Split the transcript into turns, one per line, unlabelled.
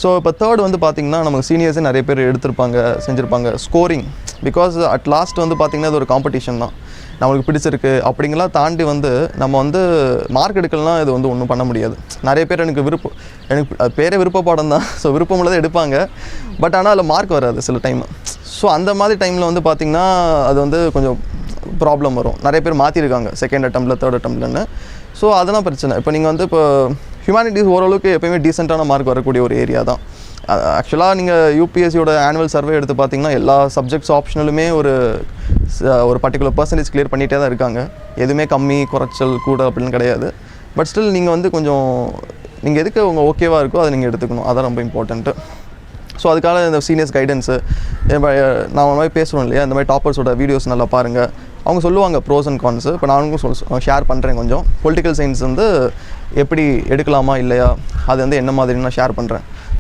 So இப்போ third வந்து பார்த்திங்கன்னா நமக்கு சீனியர்ஸே நிறைய பேர் செஞ்சுருப்பாங்க ஸ்கோரிங். பிகாஸ் அட் லாஸ்ட் வந்து பார்த்திங்கன்னா அது ஒரு காம்படிஷன் தான், நம்மளுக்கு பிடிச்சிருக்கு அப்படிங்கலாம் தாண்டி வந்து நம்ம வந்து மார்க் எடுக்கலாம், இது வந்து ஒன்றும் பண்ண முடியாது. நிறைய பேர் எனக்கு பேரே விருப்ப பாடம் தான், ஸோ விருப்பம் உள்ளதை எடுப்பாங்க. பட் ஆனால் அதில் மார்க் வராது சில டைம். ஸோ அந்த மாதிரி டைமில் வந்து பார்த்திங்கன்னா அது வந்து கொஞ்சம் ப்ராப்ளம் வரும். நிறைய பேர் மாற்றிருக்காங்க செகண்ட் அட்டெம்ப்டில் தேர்ட் அட்டெம்ப்ட்லன்னு. ஸோ அதெல்லாம் பிரச்சனை. இப்போ நீங்கள் வந்து இப்போ ஹியூமனிட்டிஸ் ஓரளவுக்கு எப்போயுமே டீசெண்டான மார்க் வரக்கூடிய ஒரு ஏரியா தான். ஆக்சுவலாக நீங்கள் யூபிஎஸ்சியோட ஆனுவல் சர்வே எடுத்து பார்த்தீங்கன்னா எல்லா சப்ஜெக்ட்ஸ் ஆப்ஷனலுமே ஒரு பர்டிகுலர் பர்சன்டேஜ் கிளியர் பண்ணிகிட்டே தான் இருக்காங்க. எதுவுமே கம்மி குறைச்சல் கூட அப்படின்னு கிடையாது. பட் ஸ்டில் நீங்கள் வந்து கொஞ்சம் நீங்கள் எதுக்கு உங்கள் ஓகேவாக இருக்கோ அதை நீங்கள் எடுத்துக்கணும், அதான் ரொம்ப இம்பார்ட்டண்ட்டு. ஸோ அதுக்காக இந்த சீனியர்ஸ் கைடன்ஸு நான் ஒரு மாதிரி பேசுகிறோம் இல்லையா, இந்த மாதிரி டாப்பர்ஸோட வீடியோஸ் நல்லா பாருங்கள், அவங்க சொல்லுவாங்க ப்ரோஸ் அண்ட் கான்ஸு. இப்போ நானும் ஷேர் பண்ணுறேன் கொஞ்சம். பொலிட்டிக்கல் சயின்ஸ் வந்து எப்படி எடுக்கலாமா இல்லையா, அது வந்து என்ன மாதிரி நான் ஷேர் பண்ணுறேன்.